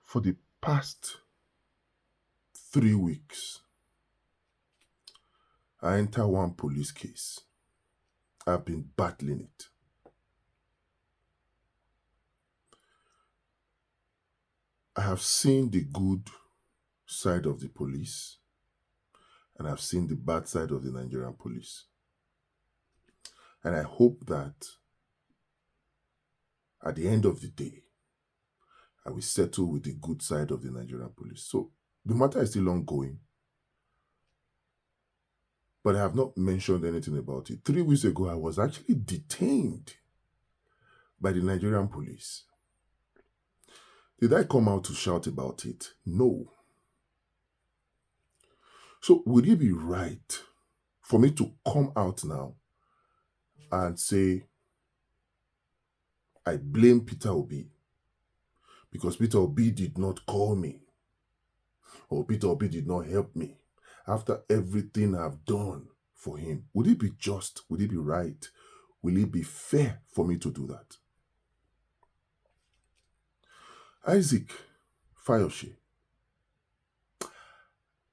For the past 3 weeks, I enter one police case. I've been battling it. I have seen the good side of the police, and I've seen the bad side of the Nigerian police. And I hope that at the end of the day, I will settle with the good side of the Nigerian police. So the matter is still ongoing, but I have not mentioned anything about it. 3 weeks ago, I was actually detained by the Nigerian police. Did I come out to shout about it? No. So would it be right for me to come out now and say, I blame Peter Obi because Peter Obi did not call me, or Peter Obi did not help me after everything I've done for him? Would it be just? Would it be right? Will it be fair for me to do that? Isaac Fayose,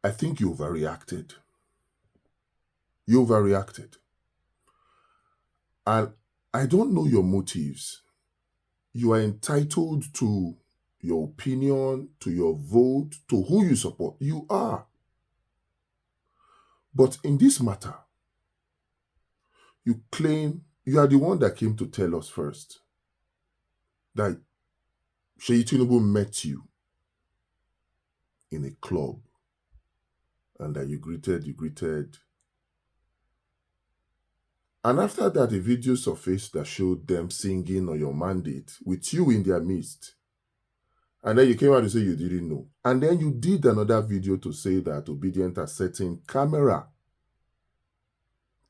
I think you overreacted. You overreacted. And I don't know your motives. You are entitled to your opinion, to your vote, to who you support. You are. But in this matter, you claim you are the one that came to tell us first that Tinubu met you in a club and that you greeted. And after that, a video surfaced that showed them singing on your mandate with you in their midst. And then you came out to say you didn't know. And then you did another video to say that Obedient are setting camera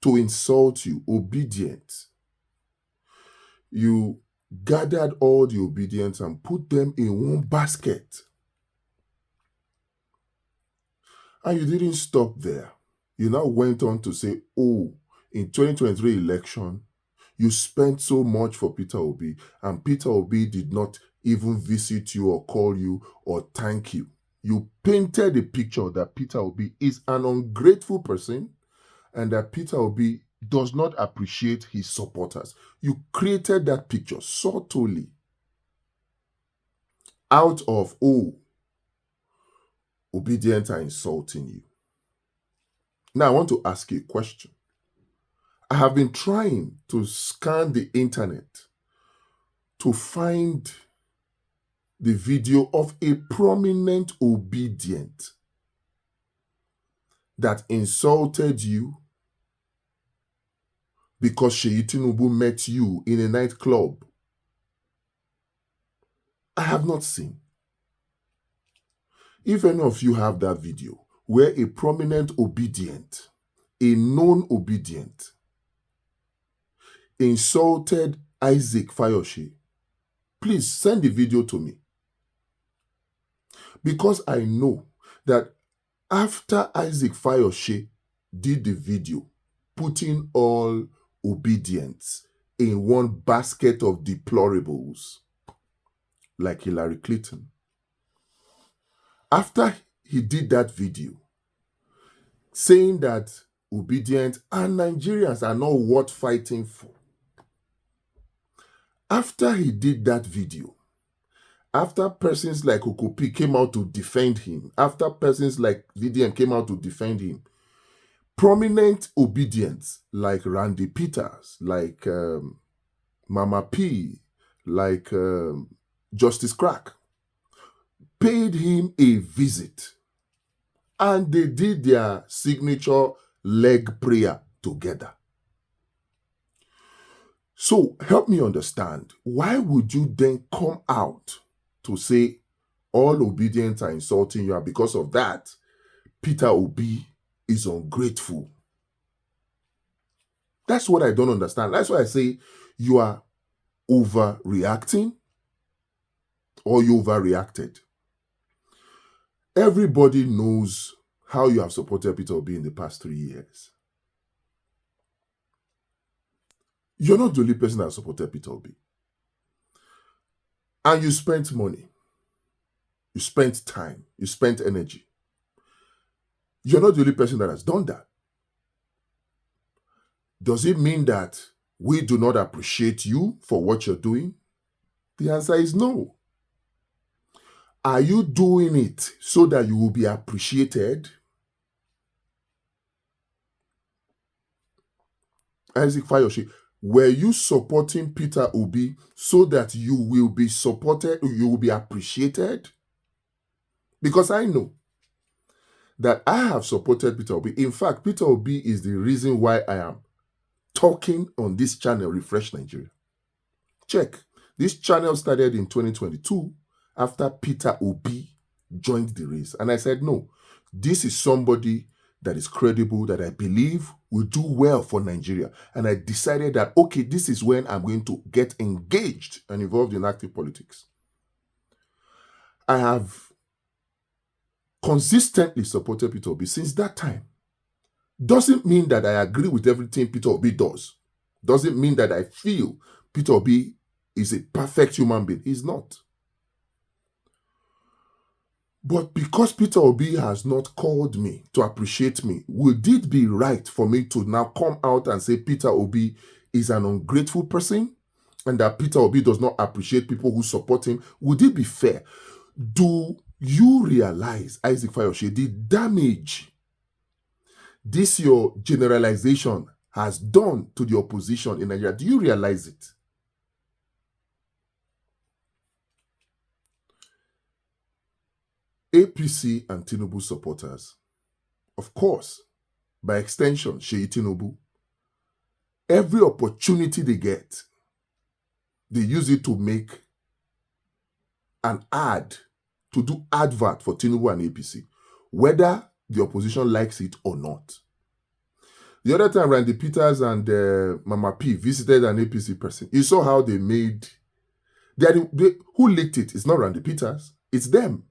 to insult you. Obedient. You gathered all the Obedients and put them in one basket. And you didn't stop there. You now went on to say, oh, in 2023 election, you spent so much for Peter Obi, and Peter Obi did not even visit you or call you or thank you. You painted a picture that Peter Obi is an ungrateful person and that Peter Obi does not appreciate his supporters. You created that picture subtly out of, oh, Obedient are insulting you. Now, I want to ask you a question. I have been trying to scan the internet to find the video of a prominent Obedient that insulted you because Tinubu met you in a nightclub. I have not seen. If any of you have that video where a prominent Obedient, a known Obedient, insulted Isaac Fayose, please send the video to me. Because I know that after Isaac Fayose did the video, putting all Obedients in one basket of deplorables, like Hillary Clinton, after he did that video, saying that Obedient and Nigerians are not worth fighting for, after he did that video, after persons like Okopi came out to defend him, after persons like VDM came out to defend him, prominent Obedients like Randy Peters, like Mama P, like Justice Crack, paid him a visit. And they did their signature leg prayer together. So help me understand, why would you then come out to say all Obedients are insulting you, and because of that, Peter Obi is ungrateful? That's what I don't understand. That's why I say you are overreacting or you overreacted. Everybody knows how you have supported Peter Obi in the past 3 years. You're not the only person that has supported Peter Obi. And you spent money. You spent time. You spent energy. You're not the only person that has done that. Does it mean that we do not appreciate you for what you're doing? The answer is no. Are you doing it so that you will be appreciated? Isaac Fayose, were you supporting Peter Obi so that you will be supported, you will be appreciated? Because I know that I have supported Peter Obi. In fact, Peter Obi is the reason why I am talking on this channel, Refresh Nigeria. Check. This channel started in 2022 after Peter Obi joined the race. And I said, no, this is somebody that is credible, that I believe will do well for Nigeria. And I decided that, okay, this is when I'm going to get engaged and involved in active politics. I have consistently supported Peter Obi since that time. Doesn't mean that I agree with everything Peter Obi does. Doesn't mean that I feel Peter Obi is a perfect human being. He's not. But because Peter Obi has not called me to appreciate me, would it be right for me to now come out and say Peter Obi is an ungrateful person and that Peter Obi does not appreciate people who support him? Would it be fair? Do you realize, Isaac Fayose, the damage this your generalization has done to the opposition in Nigeria? Do you realize it? APC and Tinubu supporters, of course, by extension, Sheyi Tinubu, every opportunity they get, they use it to make an ad, to do advert for Tinubu and APC, whether the opposition likes it or not. The other time, Randy Peters and Mama P visited an APC person. You saw how they made... who leaked it? It's not Randy Peters. It's them.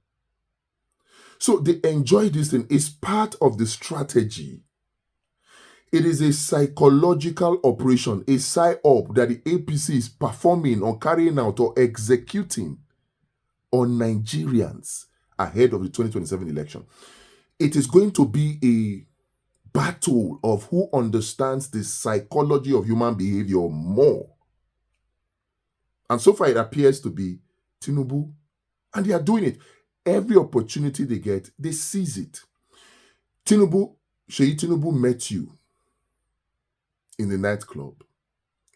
So they enjoy this thing. It's part of the strategy. It is a psychological operation, a PsyOp that the APC is performing or carrying out or executing on Nigerians ahead of the 2027 election. It is going to be a battle of who understands the psychology of human behavior more. And so far it appears to be Tinubu, and they are doing it. Every opportunity they get, they seize it. Sheyi Tinubu met you in the nightclub.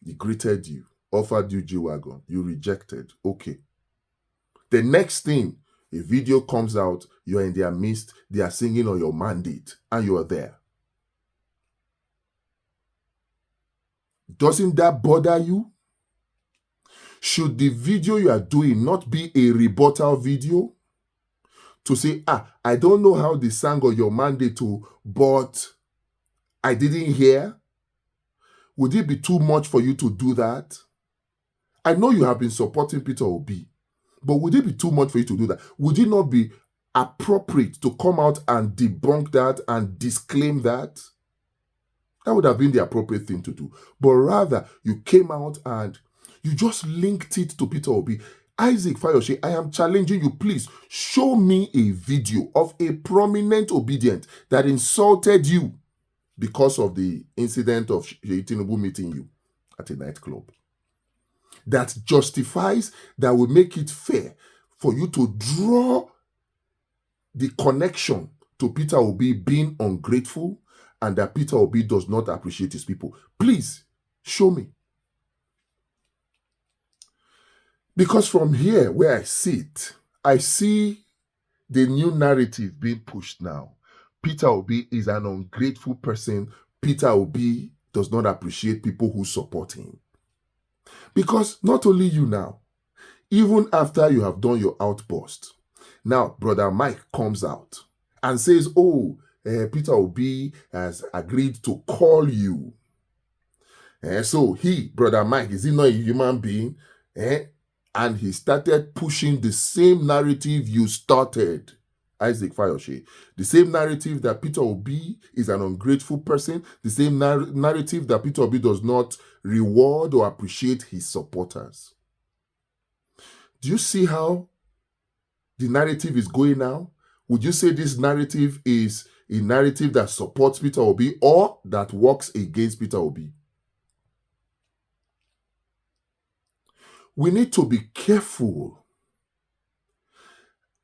He greeted you, offered you G-Wagon. You rejected. Okay. The next thing, a video comes out, you're in their midst, they are singing on your mandate, and you are there. Doesn't that bother you? Should the video you are doing not be a rebuttal video? To say, I don't know how they sang on your mandate, but I didn't hear. Would it be too much for you to do that? I know you have been supporting Peter Obi, but would it be too much for you to do that? Would it not be appropriate to come out and debunk that and disclaim that? That would have been the appropriate thing to do. But rather, you came out and you just linked it to Peter Obi. Isaac Fayose, I am challenging you, please show me a video of a prominent obedient that insulted you because of the incident of Sheyi Tinubu meeting you at a nightclub. That justifies, that will make it fair for you to draw the connection to Peter Obi being ungrateful and that Peter Obi does not appreciate his people. Please show me. Because from here, where I sit, I see the new narrative being pushed now. Peter Obi is an ungrateful person. Peter Obi does not appreciate people who support him. Because not only you now, even after you have done your outburst, now Brother Mike comes out and says, Peter Obi has agreed to call you. So Brother Mike, is he not a human being? And he started pushing the same narrative you started, Isaac Fayose. The same narrative that Peter Obi is an ungrateful person. The same narrative that Peter Obi does not reward or appreciate his supporters. Do you see how the narrative is going now? Would you say this narrative is a narrative that supports Peter Obi or that works against Peter Obi? We need to be careful.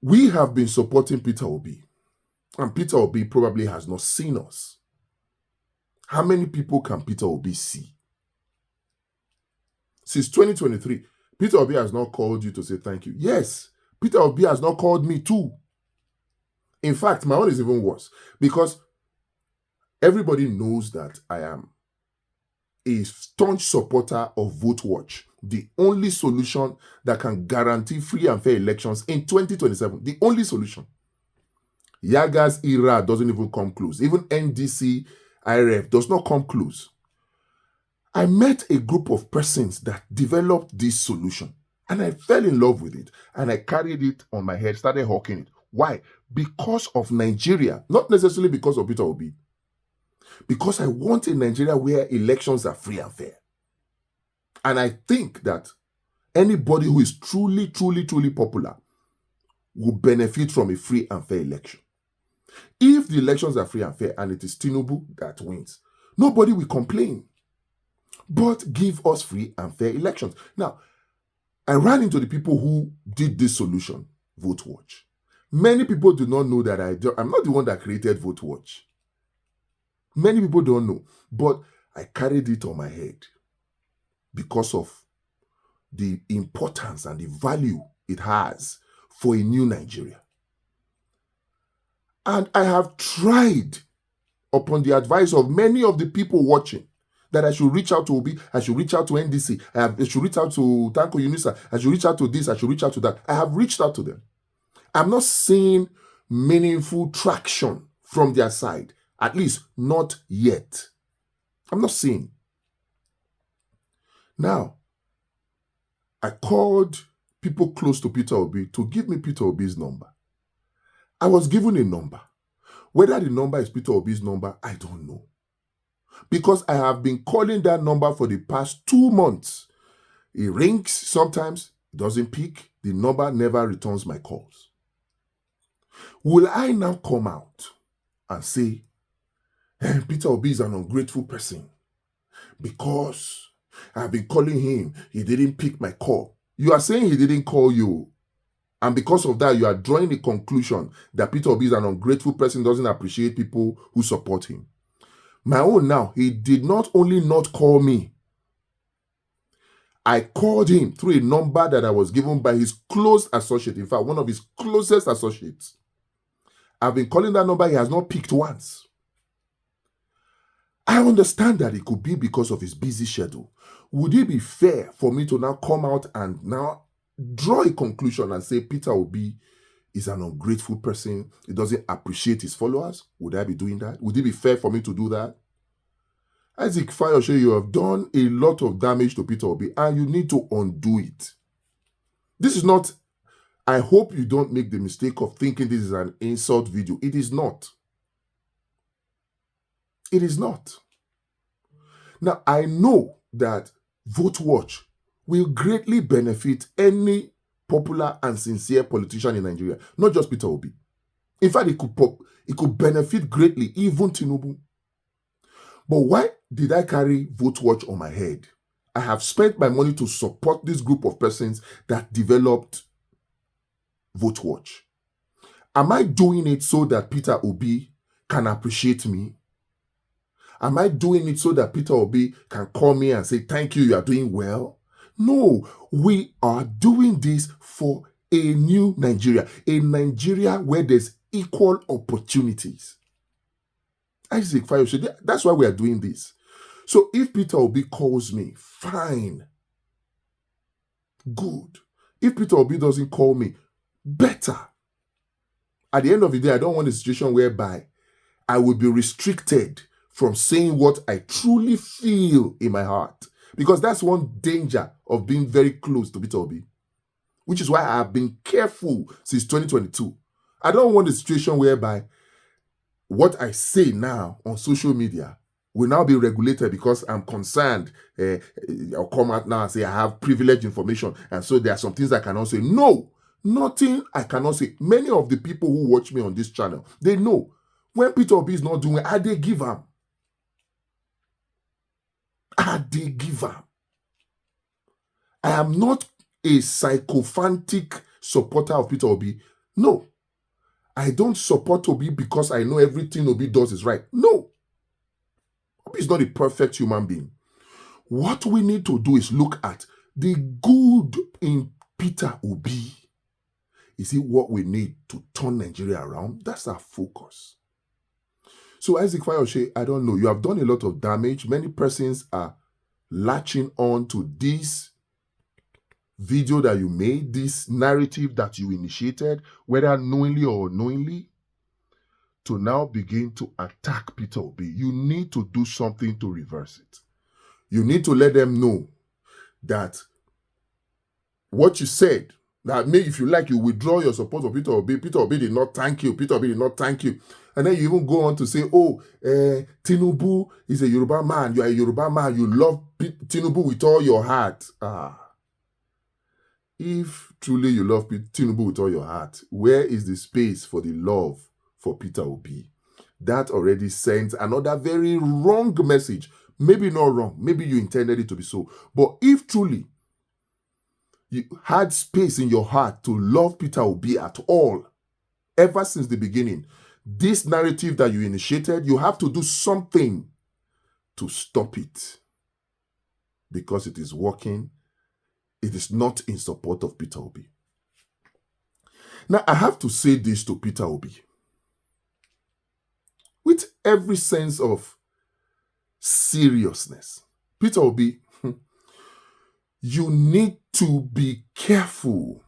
We have been supporting Peter Obi, and Peter Obi probably has not seen us. How many people can Peter Obi see? Since 2023, Peter Obi has not called you to say thank you. Yes, Peter Obi has not called me too. In fact, my own is even worse because everybody knows that I am a staunch supporter of VoteWatch, the only solution that can guarantee free and fair elections in 2027. The only solution. Yaga's era doesn't even come close. Even NDC IRF does not come close. I met a group of persons that developed this solution and I fell in love with it and I carried it on my head, started hawking it. Why? Because of Nigeria, not necessarily because of Peter Obi. Because I want a Nigeria where elections are free and fair. And I think that anybody who is truly, truly, truly popular will benefit from a free and fair election. If the elections are free and fair and it is Tinubu that wins, nobody will complain. But give us free and fair elections. Now, I ran into the people who did this solution, VoteWatch. Many people do not know that I'm not the one that created VoteWatch. Many people don't know, but I carried it on my head because of the importance and the value it has for a new Nigeria. And I have tried, upon the advice of many of the people watching, that I should reach out to Obi, I should reach out to NDC, I should reach out to Tanko Unisa, I should reach out to this, I should reach out to that. I have reached out to them. I'm not seeing meaningful traction from their side, at least not yet. I'm not seeing. Now, I called people close to Peter Obi to give me Peter Obi's number. I was given a number. Whether the number is Peter Obi's number, I don't know. Because I have been calling that number for the past 2 months. It rings sometimes, it doesn't pick. The number never returns my calls. Will I now come out and say, Peter Obi is an ungrateful person because I've been calling him, he didn't pick my call? You are saying he didn't call you. And because of that, you are drawing the conclusion that Peter Obi is an ungrateful person, doesn't appreciate people who support him. My own now, he did not only not call me, I called him through a number that I was given by his close associate, in fact, one of his closest associates. I've been calling that number, he has not picked once. I understand that it could be because of his busy schedule. Would it be fair for me to now come out and now draw a conclusion and say Peter Obi is an ungrateful person, he doesn't appreciate his followers? Would I be doing that? Would it be fair for me to do that? Isaac Fayose, you have done a lot of damage to Peter Obi and you need to undo it. This is not, I hope you don't make the mistake of thinking this is an insult video. It is not. It is not. Now, I know that VoteWatch will greatly benefit any popular and sincere politician in Nigeria, not just Peter Obi. In fact, it could benefit greatly even Tinubu. But why did I carry VoteWatch on my head? I have spent my money to support this group of persons that developed VoteWatch. Am I doing it so that Peter Obi can appreciate me? Am I doing it so that Peter Obi can call me and say, thank you, you are doing well? No, we are doing this for a new Nigeria, a Nigeria where there's equal opportunities. Isaac Fayose, that's why we are doing this. So if Peter Obi calls me, fine, good. If Peter Obi doesn't call me, better. At the end of the day, I don't want a situation whereby I will be restricted from saying what I truly feel in my heart. Because that's one danger of being very close to Peter Obi, which is why I have been careful since 2022. I don't want a situation whereby what I say now on social media will now be regulated because I'm concerned. I'll come out now and say I have privileged information, and so there are some things I cannot say. No, Nothing I cannot say. Many of the people who watch me on this channel, they know when Peter Obi is not doing it, I dey give am. I dey give am. I am not a sycophantic supporter of Peter Obi. No. I don't support Obi because I know everything Obi does is right. No. Obi is not a perfect human being. What we need to do is look at the good in Peter Obi. Is it what we need to turn Nigeria around? That's our focus. So Isaac Fayose, I don't know. You have done a lot of damage. Many persons are latching on to this video that you made, this narrative that you initiated, whether knowingly or unknowingly, to now begin to attack Peter Obi. You need to do something to reverse it. You need to let them know that what you said, that maybe if you like, you withdraw your support for Peter Obi. Peter Obi did not thank you. Peter Obi did not thank you. And then you even go on to say, oh, Tinubu is a Yoruba man. You are a Yoruba man. You love Tinubu with all your heart. If truly you love Tinubu with all your heart, where is the space for the love for Peter Obi? That already sends another very wrong message. Maybe not wrong. Maybe you intended it to be so. But if truly you had space in your heart to love Peter Obi at all, ever since the beginning, this narrative that you initiated, you have to do something to stop it. Because it is working. It is not in support of Peter Obi. Now, I have to say this to Peter Obi. With every sense of seriousness. Peter Obi, you need to be careful.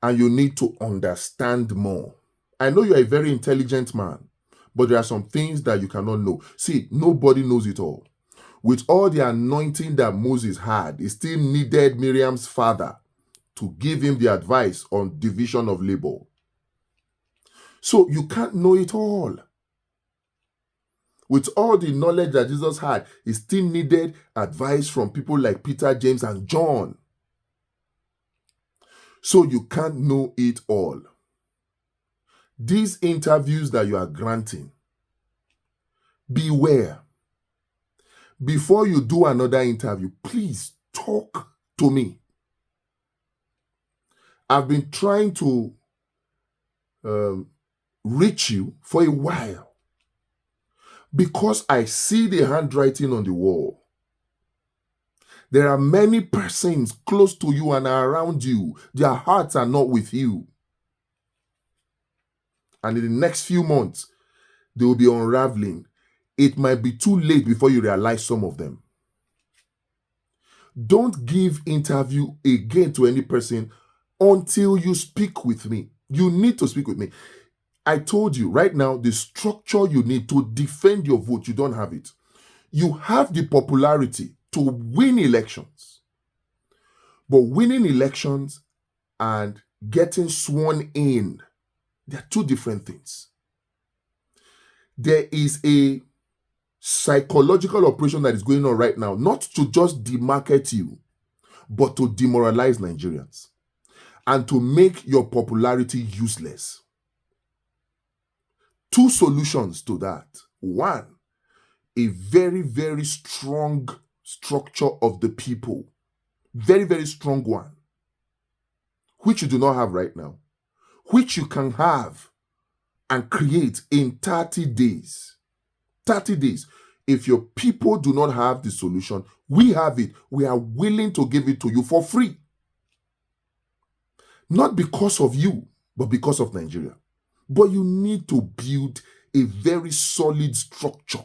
And you need to understand more. I know you're a very intelligent man, but there are some things that you cannot know. See, nobody knows it all. With all the anointing that Moses had, he still needed Miriam's father to give him the advice on division of labor. So you can't know it all. With all the knowledge that Jesus had, he still needed advice from people like Peter, James, and John. So you can't know it all. These interviews that you are granting, beware. Before you do another interview, please talk to me. I've been trying to reach you for a while because I see the handwriting on the wall. There are many persons close to you and around you. Their hearts are not with you. And in the next few months, they will be unraveling. It might be too late before you realize some of them. Don't give interview again to any person until you speak with me. You need to speak with me. I told you right now, the structure you need to defend your vote, you don't have it. You have the popularity to win elections. But winning elections and getting sworn in, they're two different things. There is a psychological operation that is going on right now, not to just demarket you, but to demoralize Nigerians and to make your popularity useless. Two solutions to that. One, a very, very strong structure of the people. Very, very strong one. Which you do not have right now. Which you can have and create in 30 days. 30 days. If your people do not have the solution, we have it. We are willing to give it to you for free. Not because of you, but because of Nigeria. But you need to build a very solid structure.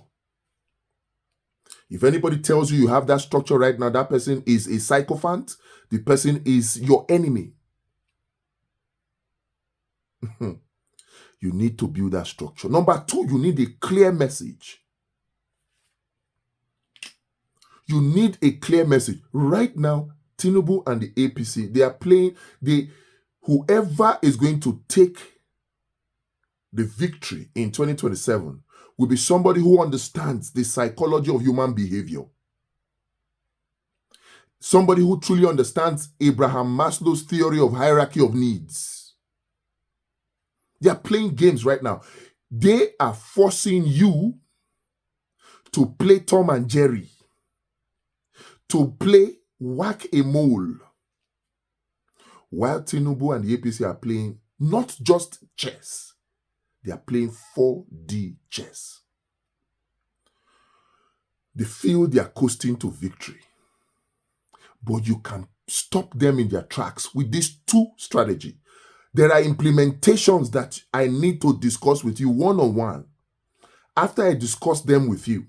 If anybody tells you you have that structure right now, that person is a sycophant. The person is your enemy. You need to build that structure. Number two, you need a clear message. You need a clear message. Right now, Tinubu and the APC, they are playing, whoever is going to take the victory in 2027 will be somebody who understands the psychology of human behavior. somebody who truly understands Abraham Maslow's theory of hierarchy of needs. They are playing games right now. They are forcing you to play Tom and Jerry, to play whack-a-mole, while Tinubu and the APC are playing not just chess, they are playing 4D chess. They feel they are coasting to victory, but you can stop them in their tracks with these two strategies. There are implementations that I need to discuss with you one-on-one. After I discuss them with you,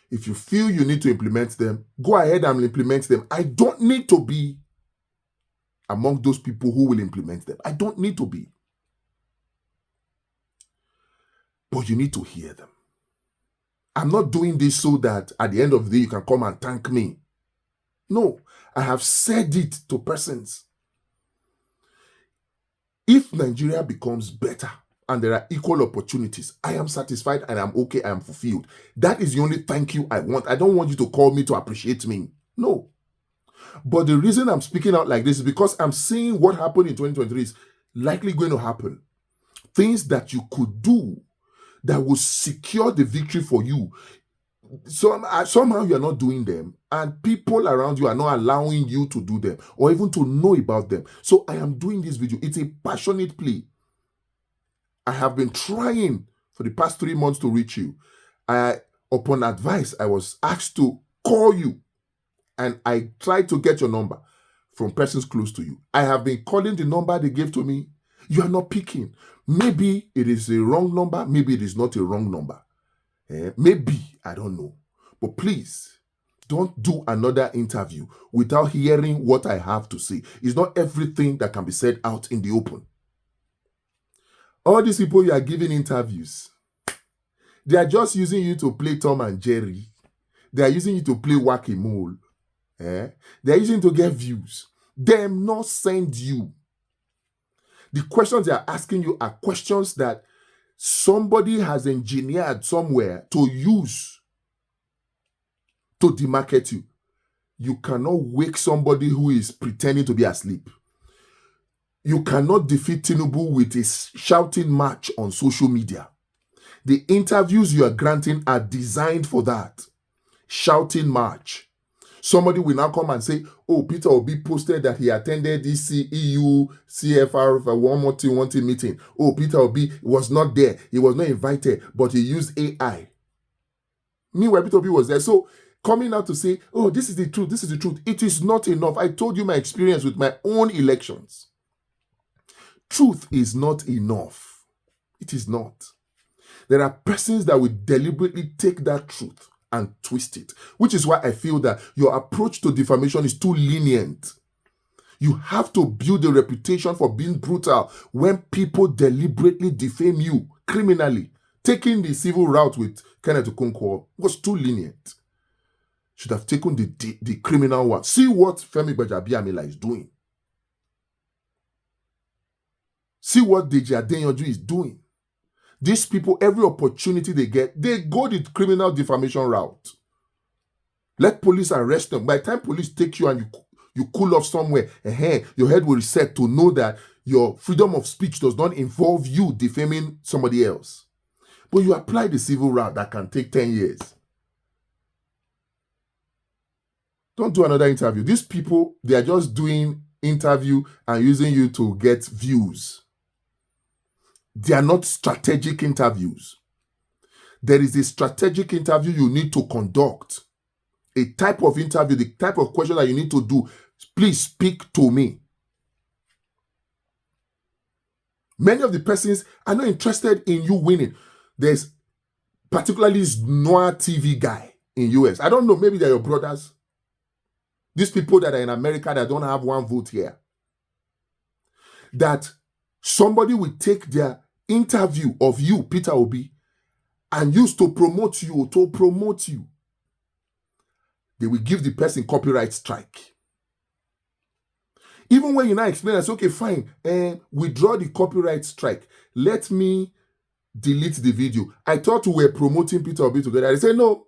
if you feel you need to implement them, go ahead and implement them. I don't need to be among those people who will implement them. I don't need to be. But you need to hear them. I'm not doing this so that at the end of the day you can come and thank me. No, I have said it to persons. If Nigeria becomes better and there are equal opportunities, I am satisfied and I'm okay, I am fulfilled. That is the only thank you I want. I don't want you to call me to appreciate me. No. But the reason I'm speaking out like this is because I'm seeing what happened in 2023 is likely going to happen. Things that you could do that will secure the victory for you. So somehow you're not doing them, and people around you are not allowing you to do them or even to know about them. So I am doing this video. It's a passionate plea. I have been trying for the past 3 months to reach you. Upon advice, I was asked to call you, and I tried to get your number from persons close to you. I have been calling the number they gave to me. You are not picking. Maybe it is a wrong number. Maybe it is not a wrong number. Maybe, I don't know. But please, don't do another interview without hearing what I have to say. It's not everything that can be said out in the open. All these people you are giving interviews, they are just using you to play Tom and Jerry. They are using you to play whack-a-mole. They are using you to get views. They will not send you. The questions they are asking you are questions that somebody has engineered somewhere to use to demarket you. You cannot wake somebody who is pretending to be asleep. You cannot defeat Tinubu with a shouting match on social media. The interviews you are granting are designed for that. Shouting match. Somebody will now come and say, oh, Peter Obi posted that he attended this EU CFR for one thing meeting. Oh, Peter Obi was not there. He was not invited, but he used AI. Meanwhile, Peter Obi was there. So coming out to say, oh, this is the truth, this is the truth. It is not enough. I told you my experience with my own elections. Truth is not enough. It is not. There are persons that will deliberately take that truth and twist it, which is why I feel that your approach to defamation is too lenient. You have to build a reputation for being brutal when people deliberately defame you criminally. Taking the civil route with Kenneth Okonkwo was too lenient. Should have taken the criminal one. See what Femi Gbajabiamila is doing. See what Deji Adeyanju is doing. These people, every opportunity they get, they go the criminal defamation route. Let police arrest them. By the time police take you and you cool off somewhere, your head will reset to know that your freedom of speech does not involve you defaming somebody else. But you apply the civil route that can take 10 years. Don't do another interview. These people, they are just doing interview and using you to get views. They are not strategic interviews. There is a strategic interview you need to conduct. A type of interview, the type of question that you need to do. Please speak to me. Many of the persons are not interested in you winning. There's particularly this Noir TV guy in US. I don't know, maybe they're your brothers. These people that are in America that don't have one vote here. That somebody will take their interview of you, Peter Obi, and use to promote you, They will give the person copyright strike. Even when you now explain, I say, okay, fine, withdraw the copyright strike. Let me delete the video. I thought we were promoting Peter Obi together. I say, no.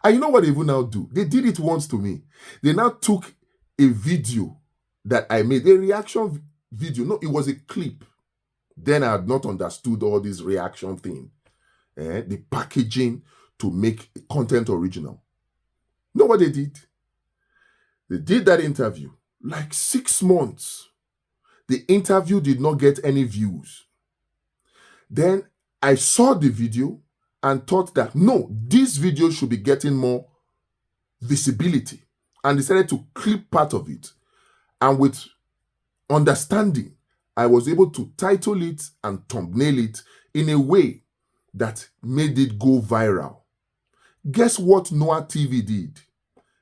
And you know what they will now do? They did it once to me. They now took a video that I made, a reaction video. No, it was a clip. Then I had not understood all this reaction thing. The packaging to make content original. You know what they did? They did that interview like 6 months. The interview did not get any views. Then I saw the video and thought that, no, this video should be getting more visibility, and decided to clip part of it. And with understanding, I was able to title it and thumbnail it in a way that made it go viral. Guess what Noah TV did?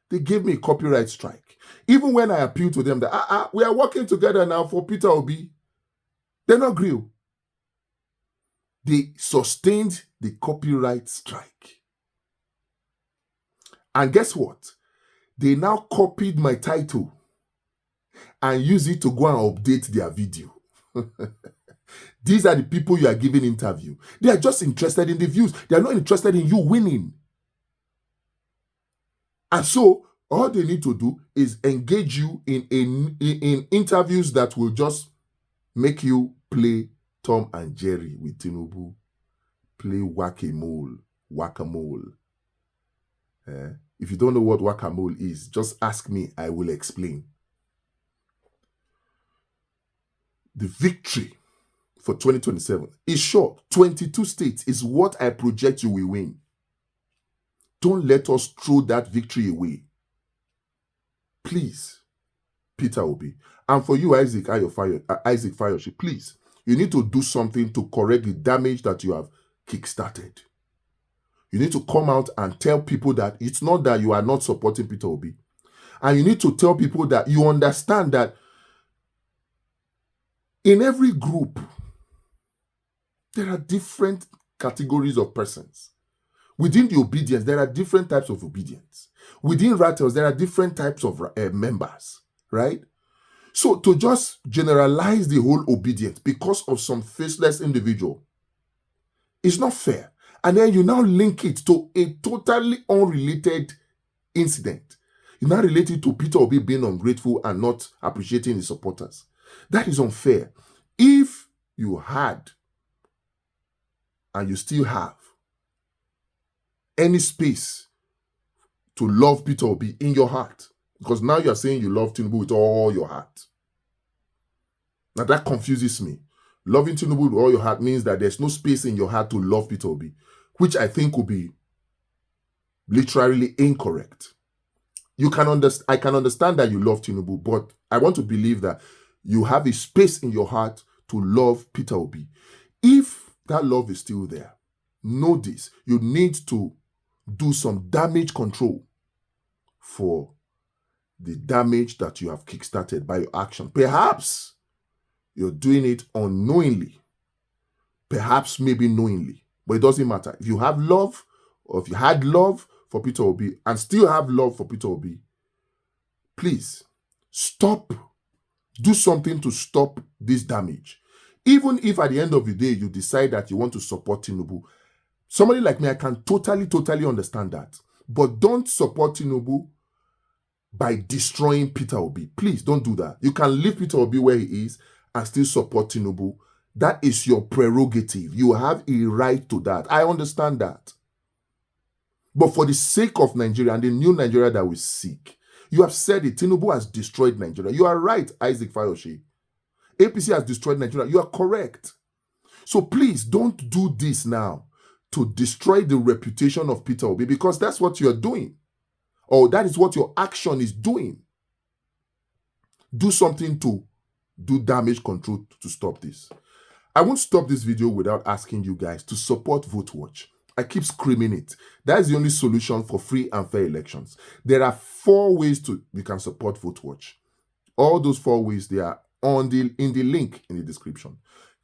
They gave me a copyright strike. Even when I appealed to them that we are working together now for Peter Obi, they're not agree. They sustained the copyright strike. And guess what? They now copied my title and use it to go and update their video. These are the people you are giving interview. They are just interested in the views. They are not interested in you winning. And so all they need to do is engage you in interviews that will just make you play Tom and Jerry with Tinubu, play whack-a-mole. If you don't know what whack-a-mole is, just ask me, I will explain. The victory for 2027 is sure. 22 states is what I project you will win. Don't let us throw that victory away. Please, Peter Obi. And for you, Isaac Fayose, please, you need to do something to correct the damage that you have kickstarted. You need to come out and tell people that it's not that you are not supporting Peter Obi. And you need to tell people that you understand that in every group, there are different categories of persons. Within the obedience, there are different types of obedience. Within Rattles, there are different types of members, right? So to just generalize the whole obedience because of some faceless individual is not fair. And then you now link it to a totally unrelated incident. You now relate it to Peter Obi being ungrateful and not appreciating his supporters. That is unfair. If you had, and you still have, any space to love Peter Obi in your heart, because now you're saying you love Tinubu with all your heart. Now that confuses me. Loving Tinubu with all your heart means that there's no space in your heart to love Peter Obi, which I think would be literally incorrect. I can understand that you love Tinubu, but I want to believe that you have a space in your heart to love Peter Obi. If that love is still there, know this, you need to do some damage control for the damage that you have kickstarted by your action. Perhaps you're doing it unknowingly, perhaps maybe knowingly, but it doesn't matter. If you have love, or if you had love for Peter Obi and still have love for Peter Obi, please stop. Do something to stop this damage. Even if at the end of the day you decide that you want to support Tinubu, somebody like me, I can totally understand that. But don't support Tinubu by destroying Peter Obi. Please don't do that. You can leave Peter Obi where he is and still support Tinubu. That is your prerogative. You have a right to that. I understand that. But for the sake of Nigeria and the new Nigeria that we seek, you have said it. Tinubu has destroyed Nigeria. You are right, Isaac Fayose. APC has destroyed Nigeria. You are correct. So please don't do this now to destroy the reputation of Peter Obi, because that's what you are doing. Or that is what your action is doing. Do something to do damage control to stop this. I won't stop this video without asking you guys to support VoteWatch. I keep screaming it. That is the only solution for free and fair elections. There are 4 ways we can support VoteWatch. All those 4 ways, they are in the link in the description.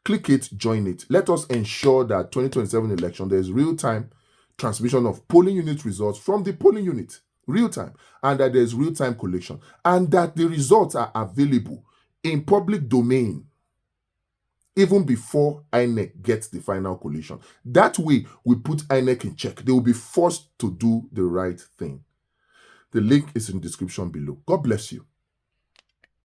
Click it, join it. Let us ensure that 2027 election, there is real-time transmission of polling unit results from the polling unit, real-time, and that there is real-time collection, and that the results are available in public domain. even before INEC gets the final collation. That way, we put INEC in check. They will be forced to do the right thing. The link is in the description below. God bless you.